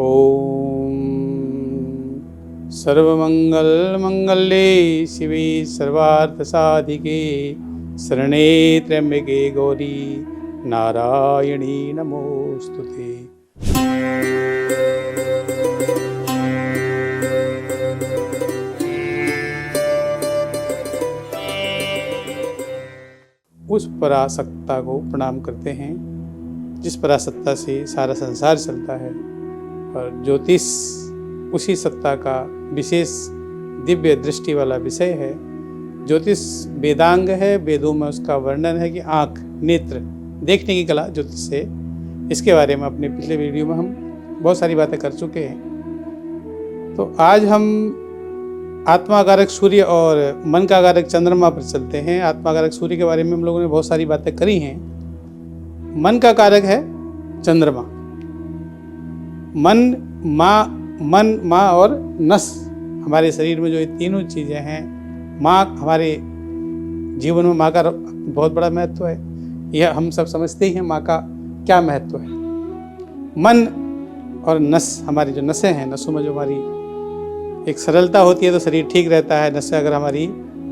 ओम सर्वमंगलमंगले शिवे सर्वार्थसाधिके शरणे त्र्यंबके गौरी नारायणी नमोस्तुते। उस परासत्ता को प्रणाम करते हैं जिस परासत्ता से सारा संसार चलता है, और ज्योतिष उसी सत्ता का विशेष दिव्य दृष्टि वाला विषय है। ज्योतिष वेदांग है, वेदों में उसका वर्णन है कि आँख, नेत्र, देखने की कला ज्योतिष से। इसके बारे में अपने पिछले वीडियो में हम बहुत सारी बातें कर चुके हैं। तो आज हम आत्माकारक सूर्य और मन का कारक चंद्रमा पर चलते हैं। आत्माकारक सूर्य के बारे में हम लोगों ने बहुत सारी बातें करी हैं। मन का कारक है चंद्रमा। मन, माँ और नस, हमारे शरीर में जो ये तीनों चीज़ें हैं। माँ, हमारे जीवन में माँ का बहुत बड़ा महत्व है, यह हम सब समझते ही हैं। माँ का क्या महत्व है। मन और नस, हमारी जो नसें हैं, नसों में जो हमारी एक सरलता होती है तो शरीर ठीक रहता है। नसें अगर हमारी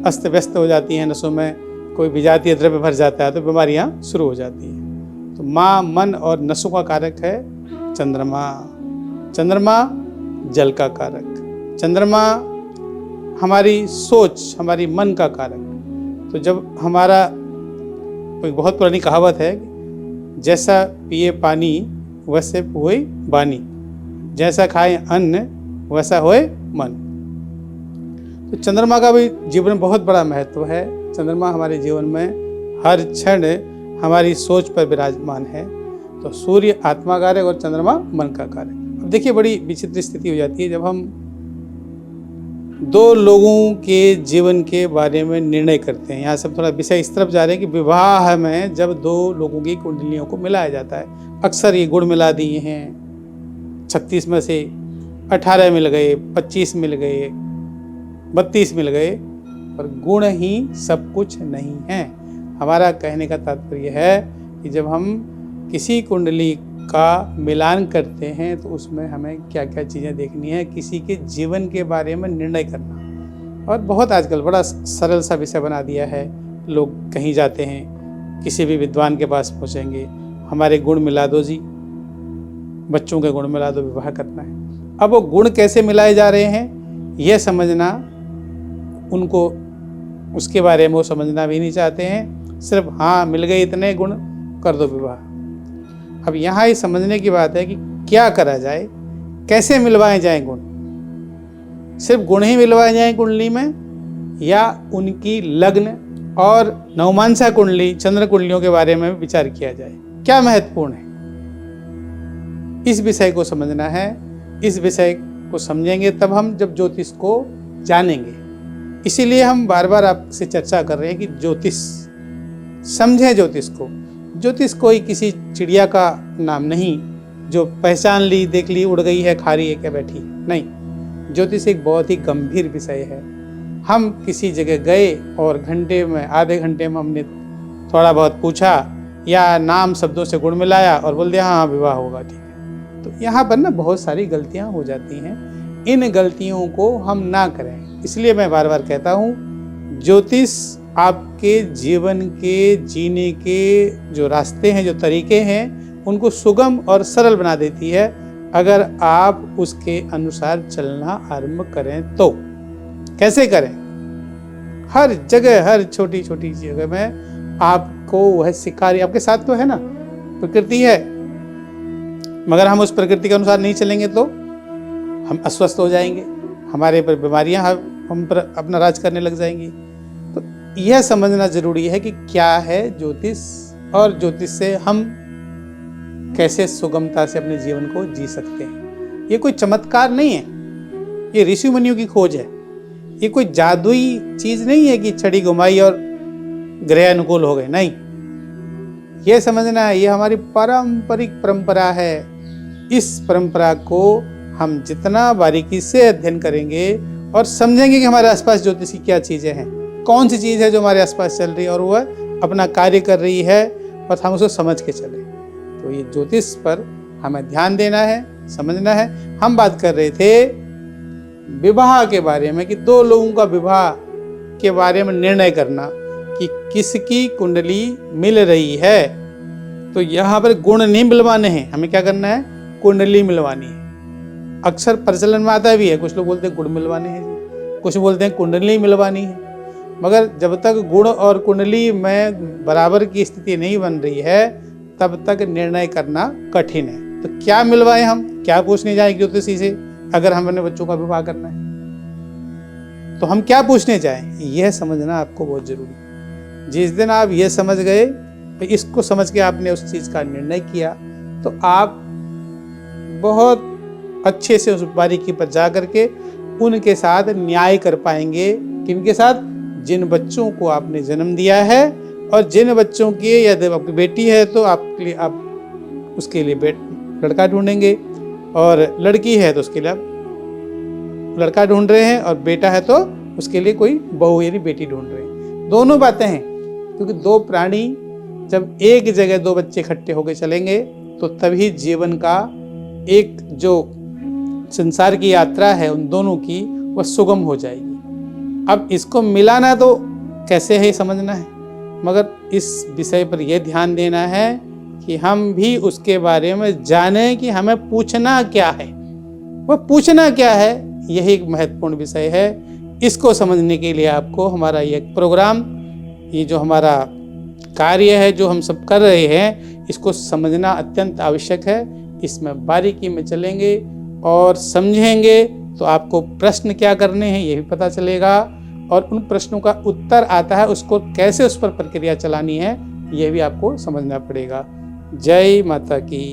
अस्त व्यस्त हो जाती हैं, नसों में कोई विजातीय द्रव्य भर जाता है तो बीमारियाँ शुरू हो जाती हैं। तो माँ, मन और नसों का कारक है चंद्रमा। चंद्रमा जल का कारक। चंद्रमा हमारी सोच, हमारी मन का कारक। तो जब हमारा, कोई बहुत पुरानी कहावत है, जैसा पिए पानी वैसे होए बानी, जैसा खाए अन्न वैसा होए मन। तो चंद्रमा का भी जीवन में बहुत बड़ा महत्व है। चंद्रमा हमारे जीवन में हर क्षण हमारी सोच पर विराजमान है। तो सूर्य आत्मा कारक और चंद्रमा मन का कारक। अब देखिए, बड़ी विचित्र स्थिति हो जाती है जब हम दो लोगों के जीवन के बारे में निर्णय करते हैं। यहाँ सब थोड़ा विषय इस तरफ जा रहे हैं कि विवाह में जब दो लोगों की कुंडलियों को मिलाया जाता है, अक्सर ये गुण मिला दिए हैं। 36 में से 18 मिल गए, 25 मिल गए, 32 मिल गए, पर गुण ही सब कुछ नहीं है। हमारा कहने का तात्पर्य है कि जब हम किसी कुंडली का मिलान करते हैं तो उसमें हमें क्या क्या चीज़ें देखनी है, किसी के जीवन के बारे में निर्णय करना। और बहुत आजकल बड़ा सरल सा विषय बना दिया है। लोग कहीं जाते हैं, किसी भी विद्वान के पास पहुँचेंगे, हमारे गुण मिला दो जी, बच्चों के गुण मिला दो, विवाह करना है। अब वो गुण कैसे मिलाए जा रहे हैं यह समझना उनको, उसके बारे में वो समझना भी नहीं चाहते हैं। सिर्फ हाँ मिल गए इतने गुण, कर दो विवाह। अब यहाँ ये समझने की बात है कि क्या करा जाए, कैसे मिलवाए जाएं गुण। सिर्फ गुण ही मिलवाए जाएं कुंडली में, या उनकी लग्न और नवमांसा कुंडली, चंद्र कुंडलियों के बारे में विचार किया जाए, क्या महत्वपूर्ण है। इस विषय को समझना है। इस विषय को समझेंगे तब हम जब ज्योतिष को जानेंगे। इसीलिए हम बार बार आपसे चर्चा कर रहे हैं कि ज्योतिष समझें। ज्योतिष को, ज्योतिष कोई किसी चिड़िया का नाम नहीं जो पहचान ली, देख ली, उड़ गई है, खा रही है, क्या बैठी है, नहीं। ज्योतिष एक बहुत ही गंभीर विषय है। हम किसी जगह गए और घंटे में, आधे घंटे में हमने थोड़ा बहुत पूछा या नाम शब्दों से गुण मिलाया और बोल दिया हाँ विवाह होगा, ठीक है। तो यहाँ पर ना बहुत सारी गलतियाँ हो जाती हैं। इन गलतियों को हम ना करें। इसलिए मैं बार बार कहता हूँ, ज्योतिष आपके जीवन के जीने के जो रास्ते हैं, जो तरीके हैं, उनको सुगम और सरल बना देती है अगर आप उसके अनुसार चलना आरंभ करें तो। कैसे करें? हर जगह, हर छोटी छोटी जगह में आपको वह सिखा रही, आपके साथ तो है ना, प्रकृति है, मगर हम उस प्रकृति के अनुसार नहीं चलेंगे तो हम अस्वस्थ हो जाएंगे, हमारे पर बीमारियां हम पर अपना राज करने लग जाएंगी। तो यह समझना जरूरी है कि क्या है ज्योतिष, और ज्योतिष से हम कैसे सुगमता से अपने जीवन को जी सकते हैं। ये कोई चमत्कार नहीं है, ये ऋषि मुनियों की खोज है। ये कोई जादुई चीज नहीं है कि छड़ी घुमाई और ग्रह अनुकूल हो गए, नहीं। यह समझना है, ये हमारी पारंपरिक परंपरा है। इस परंपरा को हम जितना बारीकी से अध्ययन करेंगे और समझेंगे कि हमारे आसपास ज्योतिष की क्या चीजें हैं, कौन सी चीज है जो हमारे आसपास चल रही है और वह अपना कार्य कर रही है, और हम उसको समझ के चले, तो ये ज्योतिष पर हमें ध्यान देना है, समझना है। हम बात कर रहे थे विवाह के बारे में कि दो लोगों का विवाह के बारे में निर्णय करना कि किसकी कुंडली मिल रही है। तो यहाँ पर गुण नहीं मिलवाने हैं, हमें क्या करना है, कुंडली मिलवानी है। अक्सर प्रचलन में आता भी है, कुछ लोग बोलते हैं गुण मिलवाने हैं, कुछ बोलते हैं कुंडली मिलवानी है। मगर जब तक गुण और कुंडली में बराबर की स्थिति नहीं बन रही है तब तक निर्णय करना कठिन है। तो क्या मिलवाएं हम, क्या पूछने जाएं ज्योतिषी से अगर हम अपने बच्चों का विवाह करना है तो हम क्या पूछने जाएं, यह समझना आपको बहुत जरूरी है। जिस दिन आप यह समझ गए, तो इसको समझ के आपने उस चीज़ का निर्णय किया, तो आप बहुत अच्छे से उस बारीकी पर जा करके उनके साथ न्याय कर पाएंगे। किनके साथ, जिन बच्चों को आपने जन्म दिया है, और जिन बच्चों की यदि आपकी बेटी है तो आपके लिए आप उसके लिए लड़का ढूंढेंगे, और लड़की है तो उसके लिए आप लड़का ढूंढ रहे हैं, और बेटा है तो उसके लिए कोई बहू यानी बेटी ढूंढ रहे हैं। दोनों बातें हैं, क्योंकि दो प्राणी जब एक जगह दो बच्चे इकट्ठे होकर चलेंगे तो तभी जीवन का एक जो संसार की यात्रा है उन दोनों की वह सुगम हो जाएगी। अब इसको मिलाना तो कैसे है समझना है, मगर इस विषय पर यह ध्यान देना है कि हम भी उसके बारे में जानें कि हमें पूछना क्या है। वह पूछना क्या है, यही एक महत्वपूर्ण विषय है। इसको समझने के लिए आपको हमारा ये प्रोग्राम, ये जो हमारा कार्य है जो हम सब कर रहे हैं, इसको समझना अत्यंत आवश्यक है। इसमें बारीकी में चलेंगे और समझेंगे तो आपको प्रश्न क्या करने हैं ये भी पता चलेगा, और उन प्रश्नों का उत्तर आता है उसको कैसे उस पर प्रक्रिया चलानी है ये भी आपको समझना पड़ेगा। जय माता की।